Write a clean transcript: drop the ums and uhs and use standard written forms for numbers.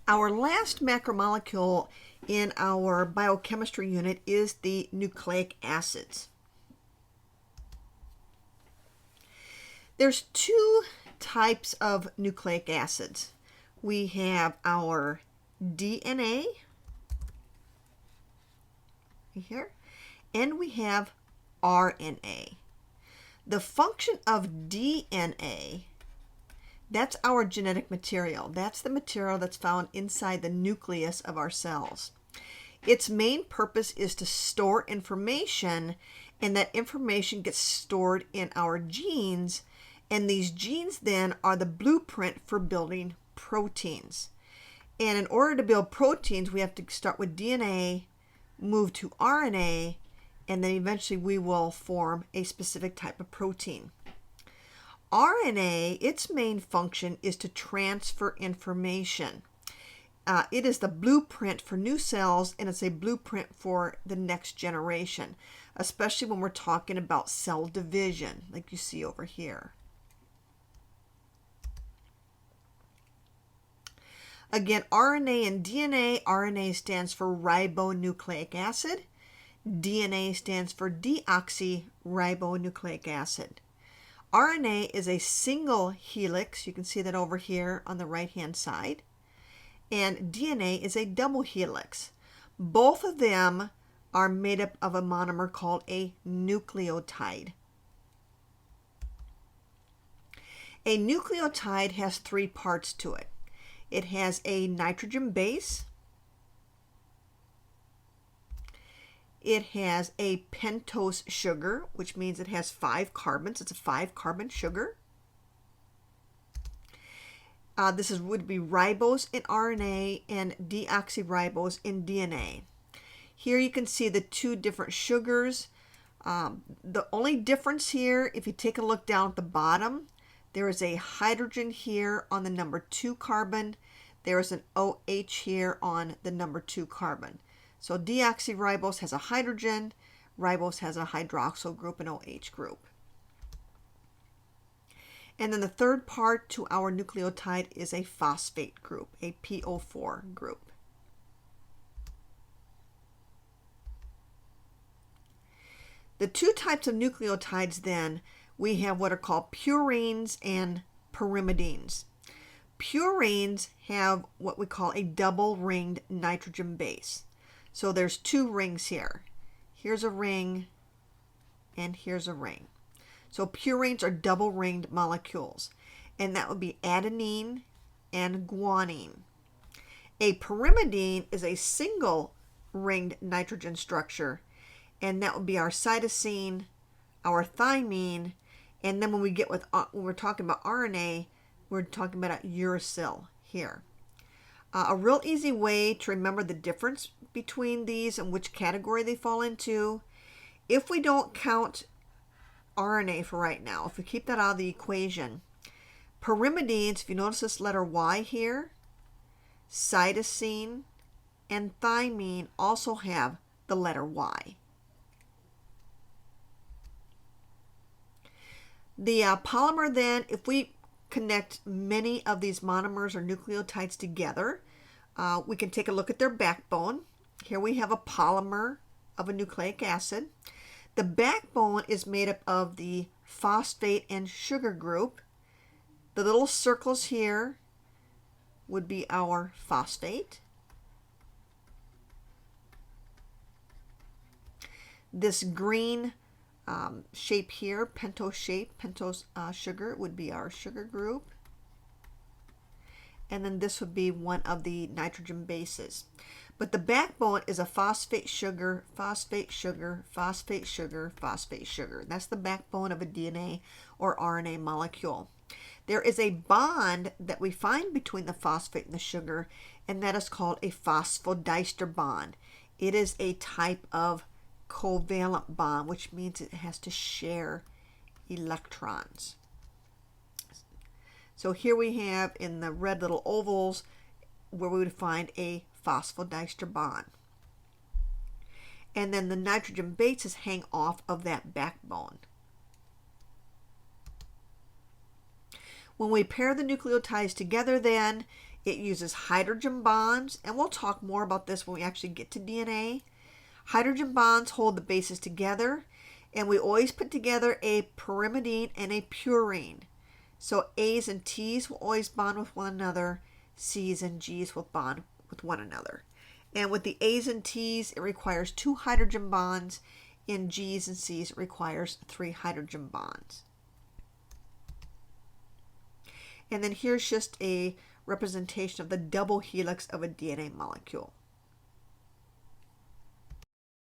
Our last macromolecule in our biochemistry unit is the nucleic acids. There's two types of nucleic acids. We have our DNA here, and we have RNA. The function of DNA, that's our genetic material. That's the material that's found inside the nucleus of our cells. Its main purpose is to store information, and that information gets stored in our genes, and these genes then are the blueprint for building proteins. And in order to build proteins, we have to start with DNA, move to RNA, and then eventually we will form a specific type of protein. RNA, its main function is to transfer information. It is the blueprint for new cells, and it's a blueprint for the next generation, especially when we're talking about cell division, like you see over here. Again, RNA and DNA, RNA stands for ribonucleic acid. DNA stands for deoxyribonucleic acid. RNA is a single helix. You can see that over here on the right-hand side. And DNA is a double helix. Both of them are made up of a monomer called a nucleotide. A nucleotide has three parts to it. It has a nitrogen base. It has a pentose sugar, which means it has 5 carbons. It's a 5-carbon sugar. This would be ribose in RNA and deoxyribose in DNA. Here you can see the two different sugars. The only difference here, if you take a look down at the bottom, there is a hydrogen here on the number 2 carbon. There is an OH here on the number 2 carbon. So deoxyribose has a hydrogen, ribose has a hydroxyl group, an OH group. And then the third part to our nucleotide is a phosphate group, a PO4 group. The two types of nucleotides then, we have what are called purines and pyrimidines. Purines have what we call a double-ringed nitrogen base. So there's 2 rings here. Here's a ring, and here's a ring. So purines are double-ringed molecules, and that would be adenine and guanine. A pyrimidine is a single-ringed nitrogen structure, and that would be our cytosine, our thymine, and then when we're talking about RNA, we're talking about a uracil here. A real easy way to remember the difference between these and which category they fall into, if we don't count RNA for right now, if we keep that out of the equation, pyrimidines, if you notice this letter Y here, cytosine and thymine also have the letter Y. The polymer then, if we connect many of these monomers or nucleotides together, we can take a look at their backbone. Here we have a polymer of a nucleic acid. The backbone is made up of the phosphate and sugar group. The little circles here would be our phosphate. This green shape here, pentose sugar, would be our sugar group. And then this would be one of the nitrogen bases. But the backbone is a phosphate sugar, phosphate sugar, phosphate sugar, phosphate sugar. That's the backbone of a DNA or RNA molecule. There is a bond that we find between the phosphate and the sugar, and that is called a phosphodiester bond. It is a type of covalent bond, which means it has to share electrons. So here we have in the red little ovals where we would find a phosphodiester bond. And then the nitrogen bases hang off of that backbone. When we pair the nucleotides together then, It uses hydrogen bonds, and we'll talk more about this when we actually get to DNA. Hydrogen bonds hold the bases together, and we always put together a pyrimidine and a purine. So A's and T's will always bond with one another. C's and G's will bond with one another. And with the A's and T's, it requires 2 hydrogen bonds. In G's and C's, it requires 3 hydrogen bonds. And then here's just a representation of the double helix of a DNA molecule.